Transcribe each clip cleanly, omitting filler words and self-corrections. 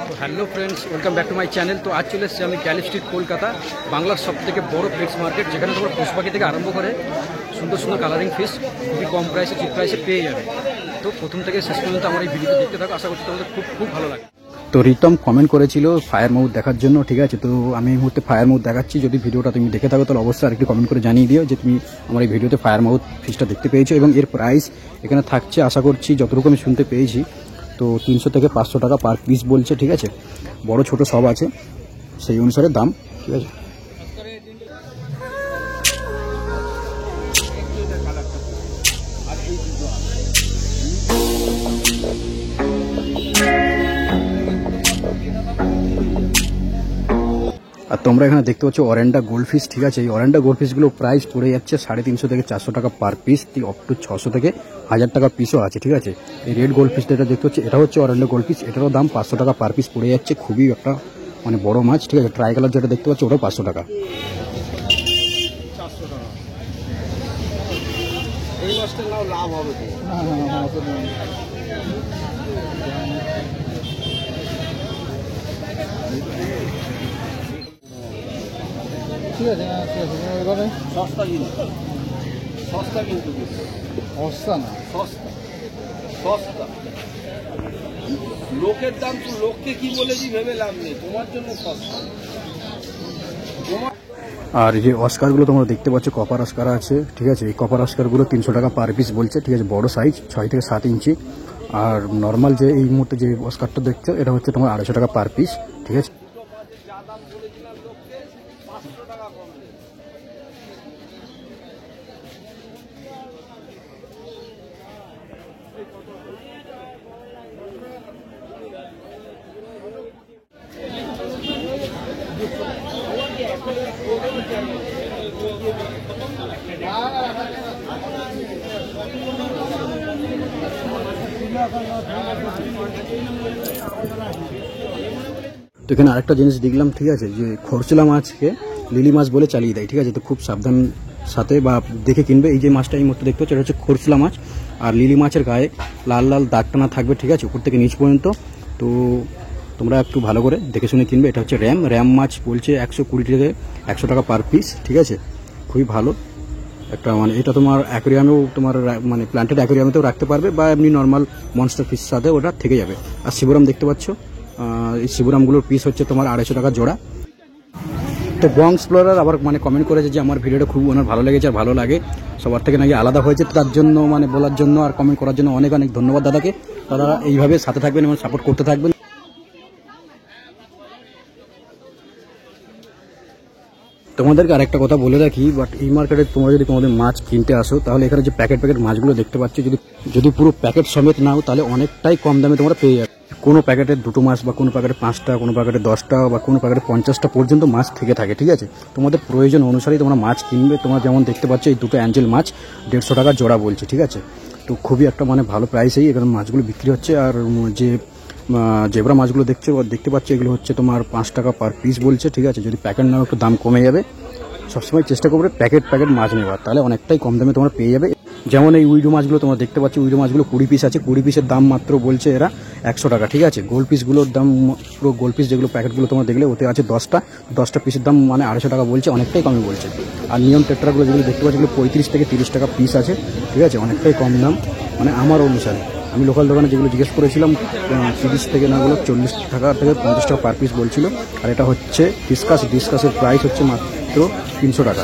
তো hello friends, welcome back to my channel. তো আজ চলে এসেছি আমি গ্যালি স্ট্রিট কলকাতা, বাংলার সবথেকে বড় ফিশ মার্কেট, যেখানে তোমার পশু পাখি থেকে আরম্ভ করে সুন্দর সুন্দর কালারিং ফিশ খুবই কম প্রাইসে, চিপ প্রাইসে পেয়ে যাবে। তো প্রথম থেকে শেষ পর্যন্ত আমার এই ভিডিওতে দেখতে থাকো, আশা করছি তোমাদের খুব ভালো লাগে। তো রিতম কমেন্ট করেছিল ফায়ার মাউথ দেখার জন্য, ঠিক আছে। তো আমি এই মুহূর্তে ফায়ার মাউথ দেখাচ্ছি। যদি ভিডিওটা তুমি দেখে থাকো তাহলে অবশ্যই আরেকটি কমেন্ট করে জানিয়ে দিও যে তুমি আমার এই ভিডিওতে ফায়ার মাউথ ফিশটা দেখতে পেয়েছো, এবং এর প্রাইস এখানে থাকছে আশা করছি যতটুকু আমি শুনতে পেয়েছি তো 300 থেকে 500 টাকা পার পিস বলছে, ঠিক আছে। বড় ছোট সব আছে, সেই অনুসারে দাম, ঠিক আছে। আর তোমরা এখানে দেখতে পাচ্ছ অরেন্ডা গোল্ডফিশ, ঠিক আছে। এই অরেন্ডা গোল্ডফিশগুলো প্রাইস পড়ে যাচ্ছে 350 থেকে 400 টাকা পার পিস, অপ টু 600 থেকে 1000 টাকা পিসও আছে, ঠিক আছে। এই রেড গোল্ডফিশ যেটা দেখতে হচ্ছে এটা হচ্ছে অরেন্ডা গোল্ডফিশ, এটারও দাম 500 টাকা পার পিস পড়ে যাচ্ছে। খুবই একটা মানে বড় মাছ, ঠিক আছে। ট্রাই কালার যেটা দেখতে পাচ্ছ ওটাও 500 টাকা। এই মাছটার নাও লাভ হবে তো। ঠিক আছে, এভাবে সস্তা জিনিস, সস্তা কিন্তু সস্তা না, সস্তা সস্তা। লোকের দাম তো লোককে কি বলেছি ভেবে লাভ নেই, তোমার জন্য সস্তা। আর এই যে অস্কারগুলো তোমরা দেখতে পাচ্ছ কপার অস্কার আছে, ঠিক আছে। এই কপার অস্কারগুলো 300 টাকা পার পিস বলছে, ঠিক আছে। বড় সাইজ 6 থেকে 7 ইঞ্চি। আর নর্মাল যে এই মুহূর্তে যে অস্কারটা দেখছো এটা হচ্ছে তোমার 250 টাকা পার পিস, ঠিক আছে। তো এখানে আরেকটা জিনিস দেখলাম, ঠিক আছে, যে খরচলা মাছকে লিলি মাছ বলে চালিয়ে দেয়, ঠিক আছে। তো খুব সাবধান সাথে বা দেখে কিনবে। এই যে মাছটা এই মুহূর্তে দেখতে হচ্ছে এটা হচ্ছে খরচলা মাছ, আর লিলি মাছের গায়ে লাল লাল দাগ টানা থাকবে, ঠিক আছে, উপর থেকে নিচ পর্যন্ত। তো তোমরা একটু ভালো করে দেখে শুনে কিনবে। এটা হচ্ছে র্যাম মাছ বলছে 120 থেকে 100 টাকা পার পিস, ঠিক আছে। খুবই ভালো একটা মানে এটা তোমার অ্যাকোরিয়ামেও তোমার মানে প্ল্যান্টেড অ্যাকোরিয়ামেতেও রাখতে পারবে, বা এমনি নর্মাল মনস্টার ফিশ সাথে ওটা থেকে যাবে। আর শিবরাম দেখতে পাচ্ছ, এই শিবরামগুলোর পিস হচ্ছে তোমার 250 টাকা জোড়া। তো বং এক্সপ্লোরার আবার মানে কমেন্ট করেছে যে আমার ভিডিওটা খুব ওনার ভালো লেগেছে, আর ভালো লাগে সবার থেকে নাকি আলাদা হয়েছে। তার জন্য মানে বলার জন্য আর কমেন্ট করার জন্য অনেক অনেক ধন্যবাদ দাদাকে। দাদা এইভাবে সাথে থাকবেন এবং সাপোর্ট করতে থাকবেন। তোমাদেরকে আরেকটা কথা বলে রাখি, বাট এই মার্কেটে তোমরা যদি তোমাদের মাছ কিনতে আসো তাহলে এখানে যে প্যাকেট মাছগুলো দেখতে পাচ্ছ, যদি পুরো প্যাকেট সমেত নাও তাহলে অনেকটাই কম দামে তোমরা পেয়ে যাবে। কোনো প্যাকেটে 2টো মাছ, বা কোনো প্যাকেটে 5টা, কোনো প্যাকেটে 10টা, বা কোনো প্যাকেটে 50টা পর্যন্ত মাছ থেকে থাকে, ঠিক আছে। তোমাদের প্রয়োজন অনুসারেই তোমরা মাছ কিনবে। তোমরা যেমন দেখতে পাচ্ছ এই 2টো অ্যাঞ্জেল মাছ 150 টাকা জোড়া বলছে, ঠিক আছে। তো খুবই একটা মানে ভালো প্রাইসেই এখানে মাছগুলো বিক্রি হচ্ছে। আর যে জেব্রা মাছগুলো দেখতে পাচ্ছ এগুলো হচ্ছে তোমার 5 টাকা পার পিস বলছে, ঠিক আছে। যদি প্যাকেট নাও একটু দাম কমে যাবে। সবসময় চেষ্টা করবে প্যাকেট মাছ নেওয়ার, তাহলে অনেকটাই কম দামে তোমরা পেয়ে যাবে। যেমন এই উইডো মাছগুলো তোমরা দেখতে পাচ্ছ, উইডো মাছগুলো 20 পিস আছে, 20 পিসের দাম মাত্র বলছে এরা 100 টাকা, ঠিক আছে। গোল্ড পিসগুলোর দাম পুরো গোল্ড পিস যেগুলো প্যাকেটগুলো তোমরা দেখলে ওতে আছে 10টা পিসের দাম মানে 250 টাকা বলছে, অনেকটাই কমে বলছে। আর নিয়ম টেট্রাগুলো যেগুলো দেখতে পাচ্ছ এগুলো 35 থেকে 30 টাকা পিস আছে, ঠিক আছে। অনেকটাই কম দাম মানে আমার অনুসারে। আমি লোকাল দোকানে যেগুলো জিজ্ঞেস করেছিলাম 30 থেকে নাগুলো 40 টাকা থেকে 50 টাকা পার পিস বলছিল। আর এটা হচ্ছে ডিসকাসের প্রাইস হচ্ছে মাত্র 300 টাকা।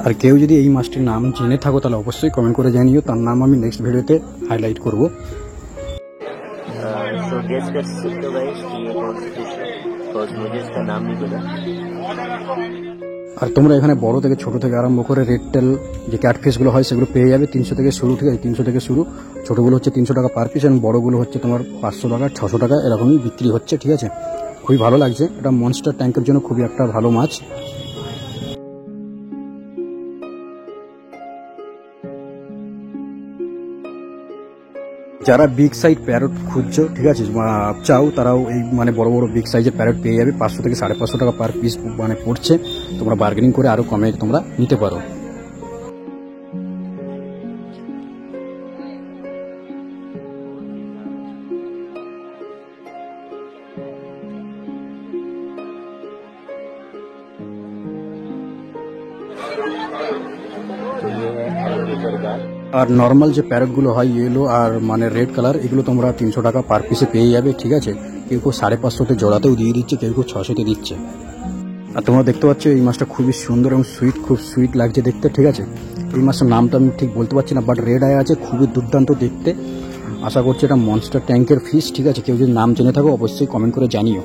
আর কেউ যদি এই মাছটির নাম জেনে থাকো তাহলে অবশ্যই কমেন্ট করে জানিও, তার নাম আমি নেক্সট ভিডিওতে হাইলাইট করব। सो गेस कर सकते हो गाइस कि ये कौन सी फिश है, बिकॉज मुझे इसका नाम नहीं पता। আর তোমরা এখানে বড় থেকে ছোট থেকে আরম্ভ করে রেড টেল যে ক্যাটফিশগুলো হয় সেগুলো পেয়ে যাবে 300 থেকে শুরু, ঠিক আছে? 300 থেকে শুরু, ছোটোগুলো হচ্ছে 300 টাকা পার পিস এবং বড়গুলো হচ্ছে তোমার 500 টাকা 600 টাকা এরকমই বিক্রি হচ্ছে, ঠিক আছে? খুবই ভালো লাগছে, এটা মনস্টার ট্যাঙ্কের জন্য খুবই একটা ভালো মাছ। যারা বিগ সাইজ প্যারট খুঁজছো, ঠিক আছে, চাও, তারাও এই মানে বড় বড় বিগ সাইজের প্যারট পেয়ে যাবে। 500 থেকে 550 টাকা পার পিস মানে পড়ছে, তোমরা বার্গেনিং করে আরও কমে তোমরা নিতে পারো। আর নর্মাল যে প্যারটগুলো হয় ইয়েলো আর মানে রেড কালার, এগুলো তোমরা 300 টাকা পার পিসে পেয়ে যাবে, ঠিক আছে? কেউ কেউ 550 জোড়াতেও দিয়ে দিচ্ছে, কেউ কেউ 600-তে দিচ্ছে। আর তোমরা দেখতে পাচ্ছ এই মাছটা খুবই সুন্দর এবং সুইট, খুব সুইট লাগছে দেখতে, ঠিক আছে? এই মাছটার নামটা আমি ঠিক বলতে পারছি না, বাট রেড আই আছে, খুবই দুর্দান্ত দেখতে। আশা করছি এটা মনস্টার ট্যাঙ্কের ফিশ, ঠিক আছে? কেউ যদি নাম জেনে থাকো অবশ্যই কমেন্ট করে জানিও।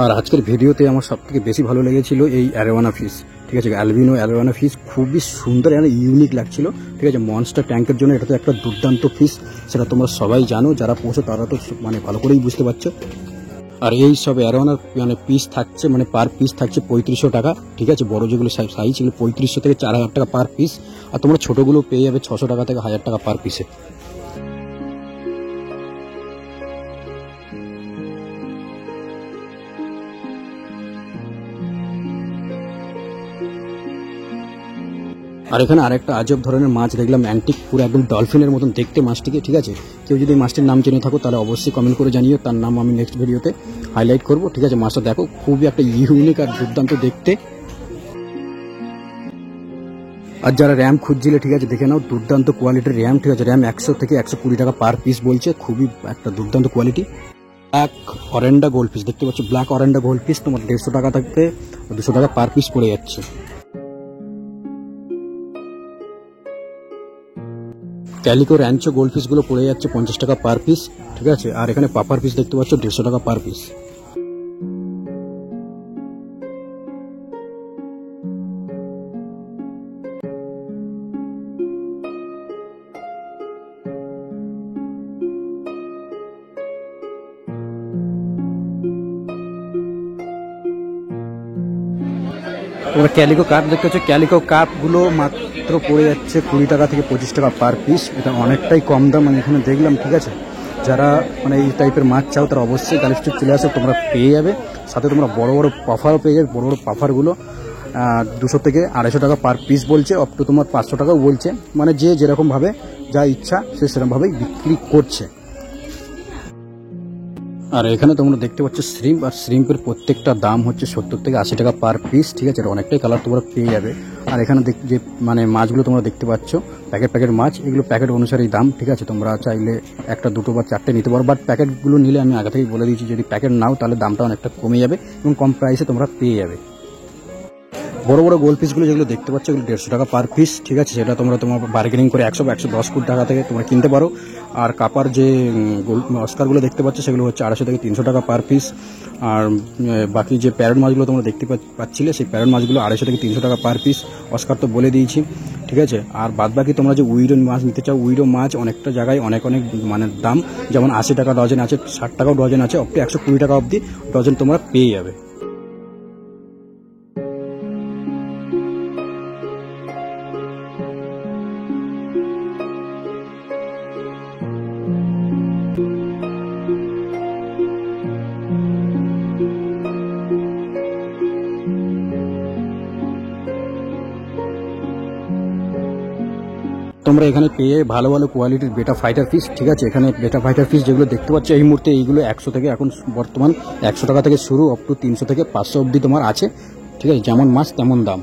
আর আজকের ভিডিওতে আমার সবথেকে বেশি ভালো লেগেছিল এই অ্যারোয়ানা ফিশ, ঠিক আছে? অ্যালবিনো অ্যারোয়ানা ফিশ খুবই সুন্দর এবং ইউনিক লাগছিল, ঠিক আছে? মনস্টার ট্যাঙ্কের জন্য এটা তো একটা দুর্দান্ত ফিশ, সেটা তোমরা সবাই জানো, যারা পোষো তারা তো মানে ভালো করেই বুঝতে পারছো। আর এই সব অ্যারোয়ানার মানে পিস থাকছে, মানে পার পিস থাকছে 3500 টাকা, ঠিক আছে? বড় যেগুলো সাইজ সেগুলো 3500 থেকে 4000 টাকা পার পিস, আর তোমরা ছোটোগুলো পেয়ে যাবে 600 টাকা থেকে 1000 টাকা পার পিসে। আর এখানে আরেকটা আজব ধরনের মাছ দেখলাম, অ্যান্টিক, পুরো একদম ডলফিনের মতন দেখতে মাছটিকে, ঠিক আছে? কেউ যদি মাছটির নাম জেনে থাকো তাহলে অবশ্যই কমেন্ট করে জানিও, তার নাম আমি নেক্সট ভিডিওতে হাইলাইট করব, ঠিক আছে? মাছটা দেখো খুবই একটা ইউনিক আর দুর্দান্ত দেখতে। আর যারা র্যাম খুঁজছিলে, ঠিক আছে, দেখে নাও, দুর্দান্ত কোয়ালিটির র্যাম, ঠিক আছে? র্যাম 100 থেকে 120 টাকা পার পিস বলছে, খুবই একটা দুর্দান্ত কোয়ালিটি। ব্ল্যাক অরেন্ডা গোল্ড পিস দেখতে পাচ্ছ, ব্ল্যাক অরেন্ডা গোল্ড পিস তোমার 150 টাকা থেকে 200 টাকা পার পিস পড়ে যাচ্ছে। ক্যালিকো র্যাঞ্চো গোল্ড পিসগুলো পড়ে যাচ্ছে 50 টাকা পার পিস, ঠিক আছে? আর এখানে পাপার পিস দেখতে পাচ্ছ 150 টাকা পার পিস। তোমরা ক্যালিকো কাপ দেখতে পাচ্ছ, ক্যালিকো কাপগুলো মাত্র পড়ে যাচ্ছে 20 টাকা থেকে 25 টাকা পার পিস, এটা অনেকটাই কম দাম আমি এখানে দেখলাম, ঠিক আছে? যারা মানে এই টাইপের মাছ চাও তারা অবশ্যই গালিফ স্ট্রিট চলে আসো, তোমরা পেয়ে যাবে। সাথে তোমরা বড় বড় পাফারও পেয়ে যাবে, বড় বড় পাফারগুলো 200 থেকে 250 টাকা পার পিস বলছে, অপ টু তোমার 500 টাকাও বলছে, মানে যে যেরকমভাবে যা ইচ্ছা সে সেরকমভাবেই বিক্রি করছে। আর এখানে তোমরা দেখতে পাচ্ছ শ্রিম্প, আর শ্রিম্পের প্রত্যেকটা দাম হচ্ছে 70 থেকে 80 টাকা পার পিস, ঠিক আছে? অনেকটাই কালার তোমরা পেয়ে যাবে। আর এখানে যে মানে মাছগুলো তোমরা দেখতে পাচ্ছ প্যাকেট মাছ, এগুলো প্যাকেট অনুসারেই দাম, ঠিক আছে? তোমরা চাইলে একটা, দুটো বা চারটে নিতে পারো, বাট প্যাকেটগুলো নিলে আমি আগে থেকেই বলে দিয়েছি যদি প্যাকেট নাও তাহলে দামটা অনেকটা কমে যাবে এবং কম প্রাইসে তোমরা পেয়ে যাবে। বড় বড় গোল পিসগুলো যেগুলো দেখতে পাচ্ছ এগুলো 150 টাকা পার পিস, ঠিক আছে? সেটা তোমরা তোমার বার্গেনিং করে 100-110 টাকা থেকে তোমরা কিনতে পারো। আর কাপার যে অস্কারগুলো দেখতে পাচ্ছ সেগুলো হচ্ছে 250 থেকে 300 টাকা পার পিস। আর বাকি যে প্যারট মাছগুলো তোমরা দেখতে পাচ্ছিলে সেই প্যারট মাছগুলো 250 থেকে 300 টাকা পার পিস, অস্কার তো বলে দিয়েছি, ঠিক আছে? আর বাদ বাকি তোমরা যে উইডো মাছ নিতে চাও, উইডো মাছ অনেকটা জায়গায় অনেক মানে দাম, যেমন 80 টাকা ডজন আছে, 60 টাকাও ডজন আছে, অপ টু 120 টাকা অবধি ডজন তোমরা পেয়ে যাবে। তোমরা এখানে পেয়ে ভালো ভালো কোয়ালিটির বেটা ফাইটার ফিশ, ঠিক আছে। এখানে বেটা ফাইটার ফিশ যেগুলো দেখতে পাচ্ছ এই মুহূর্তে, এইগুলো 100 থেকে, এখন বর্তমান 100 টাকা থেকে শুরু আপ টু 300 থেকে 500 অবধি তোমার আছে, ঠিক আছে। যেমন মাছ তেমন দাম।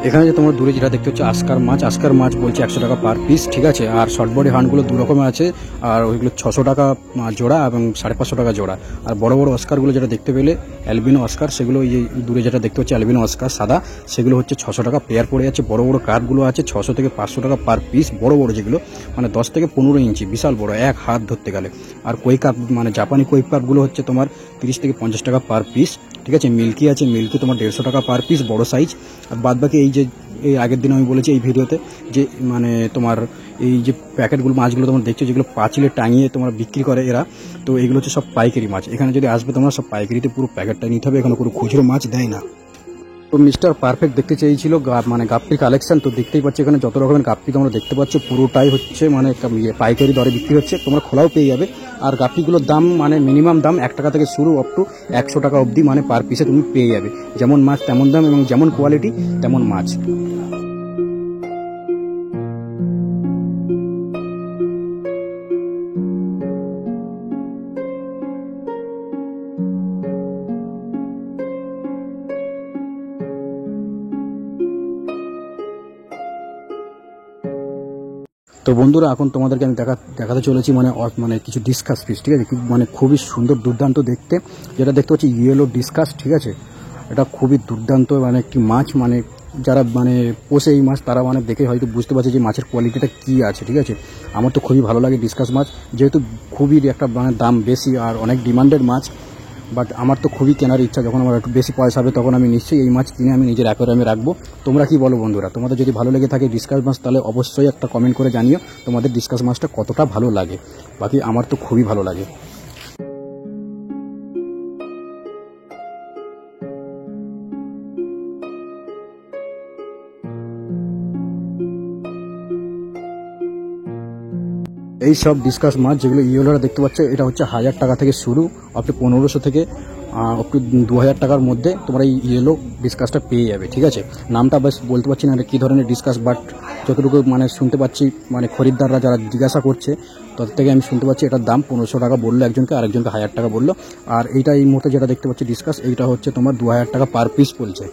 এখানে যে তোমার দূরে যেটা দেখতে হচ্ছে আস্কার মাছ বলছে 100 টাকা পার পিস, ঠিক আছে। আর শর্ট বডি হাঁড়গুলো দু রকমের আছে, আর ওইগুলো 600 টাকা জোড়া এবং 550 টাকা জোড়া। আর বড় বড় অস্কারগুলো যেটা দেখতে পেলে অ্যালবিনো অস্কার, সেগুলো এই দূরে যেটা দেখতে হচ্ছে অ্যালবিনো অস্কার সাদা, সেগুলো হচ্ছে 600 টাকা পেয়ার পড়ে যাচ্ছে। বড় বড় কার্পগুলো আছে 600 থেকে 500 টাকা পার পিস, বড় বড় যেগুলো মানে 10 থেকে 15 ইঞ্চি, বিশাল বড়, এক হাত ধরতে গেলে। আর কই কাপ মানে জাপানি কই কাপগুলো হচ্ছে তোমার 30 থেকে 50 টাকা পার পিস, ঠিক আছে। মিল্কি আছে, মিল্কি তোমার 150 টাকা পার পিস, বড় সাইজ। আর বাদ বাকি এই আগের দিন আমি বলেছি এই ভিডিওতে যে মানে তোমার এই যে প্যাকেটগুলো মাছগুলো তোমরা দেখছো যেগুলো পাঁচিলে টাঙিয়ে তোমরা বিক্রি করে এরা, তো এগুলো হচ্ছে সব পাইকারি মাছ। এখানে যদি আসবে তোমরা সব পাইকারিতে পুরো প্যাকেটটা নিতে হবে, এখানে কোনো খুচরো মাছ দেয় না। তো মিস্টার পারফেক্ট দেখতে চেয়েছিল মানে গাপ্পির কালেকশন, তো দেখতেই পাচ্ছ এখানে যত রকমের গাপ্পি তোমরা দেখতে পাচ্ছ পুরোটাই হচ্ছে মানে পাইকারি দরে বিক্রি হচ্ছে, তোমরা খোলাও পেয়ে যাবে। আর গাপ্পিগুলোর দাম মানে মিনিমাম দাম 1 টাকা থেকে শুরু আপ টু 100 টাকা অবধি মানে পার পিসে তুমি পেয়ে যাবে। যেমন মাছ তেমন দাম এবং যেমন কোয়ালিটি তেমন মাছ। তো বন্ধুরা এখন তোমাদেরকে আমি দেখাতে চলেছি মানে কিছু ডিসকাস ফিশ, ঠিক আছে। মানে খুবই সুন্দর দুর্দান্ত দেখতে, যেটা দেখতে পাচ্ছি ইয়েলো ডিসকাস, ঠিক আছে। এটা খুবই দুর্দান্ত মানে একটি মাছ, মানে যারা মানে পোষে এই মাছ তারা মানে দেখে হয়তো বুঝতে পারছে যে মাছের কোয়ালিটিটা কী আছে, ঠিক আছে। আমার তো খুবই ভালো লাগে ডিসকাস মাছ, যেহেতু খুবই একটা মানে দাম বেশি আর অনেক ডিমান্ডেড মাছ। বাট আমার তো খুবই কেনার ইচ্ছা, যখন আমার একটু বেশি পয়সা হবে তখন আমি নিশ্চয়ই এই মাছ কিনে আমি নিজের অ্যাকোয়ারিয়ামে রাখবো। তোমরা কি বলো বন্ধুরা? তোমাদের যদি ভালো লেগে থাকে ডিসকাস মাছ, তাহলে অবশ্যই একটা কমেন্ট করে জানিও তোমাদের ডিসকাস মাছটা কতটা ভালো লাগে। বাকি আমার তো খুবই ভালো লাগে। এই সব ডিসকাস মাছ যেগুলো ইয়েলোরা দেখতে পাচ্ছে, এটা হচ্ছে 1000 টাকা থেকে শুরু আপ টু 1500 থেকে আপ টু 2000 টাকার মধ্যে তোমরা এই ইয়েলো ডিসকাসটা পেয়ে যাবে, ঠিক আছে। নামটা বেশ বলতে পারছি না এটা কী ধরনের ডিসকাস, বাট যতটুকু মানে শুনতে পাচ্ছি মানে খরিদ্দাররা যারা জিজ্ঞাসা করছে তত থেকে আমি শুনতে পাচ্ছি এটার দাম 1500 টাকা বললো একজনকে, আরেকজনকে 1000 টাকা বললো। আর এইটা এই মুহূর্তে যেটা দেখতে পাচ্ছি ডিসকাস, এইটা হচ্ছে তোমার 2000 টাকা পার পিস বলছে।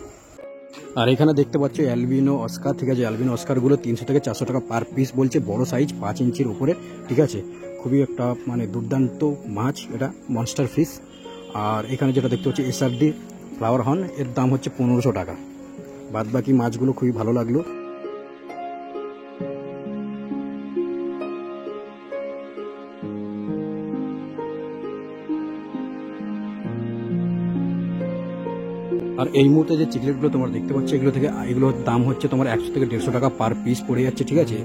আর এখানে দেখতে পাচ্ছ অ্যালবিনো অস্কার, ঠিক আছে। অ্যালবিনো অস্কারগুলো 300 থেকে 400 টাকা পার পিস বলছে, বড় সাইজ 5 ইঞ্চির উপরে, ঠিক আছে। খুবই একটা মানে দুর্দান্ত মাছ, এটা মনস্টার ফিশ। আর এখানে যেটা দেখতে পাচ্ছি এসআরডি ফ্লাওয়ার হর্ন, এর দাম হচ্ছে 1500 টাকা। বাদ বাকি মাছগুলো খুবই ভালো লাগলো। আর এই মুহূর্তে যে চিকলেটগুলো তোমরা দেখতে পাচ্ছ এগুলোর দাম হচ্ছে তোমার 100 থেকে 150 টাকা পার পিস পড়ে যাচ্ছে, ঠিক আছে।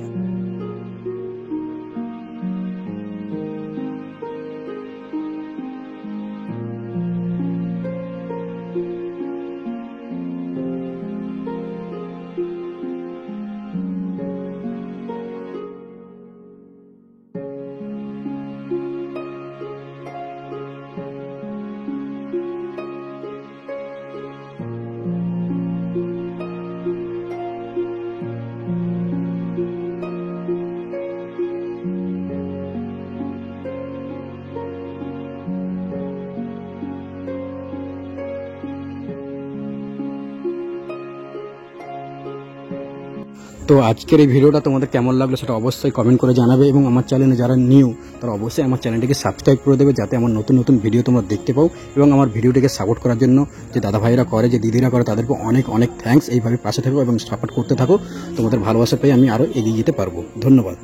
তো আজকের এই ভিডিওটা তোমাদের কেমন লাগলো সেটা অবশ্যই কমেন্ট করে জানাবে, এবং আমার চ্যানেলে যারা নিউ তারা অবশ্যই আমার চ্যানেলটিকে সাবস্ক্রাইব করে দেবে, যাতে আমার নতুন নতুন ভিডিও তোমরা দেখতে পাও। এবং আমার ভিডিওটিকে সাপোর্ট করার জন্য যে দাদা ভাইরা করে, যে দিদিরা করে, তাদেরকে অনেক অনেক থ্যাঙ্কস। এইভাবে পাশে থাকো এবং সাপোর্ট করতে থাকো, তোমাদের ভালোবাসা পেয়ে আমি আরও এগিয়ে যেতে পারবো। ধন্যবাদ।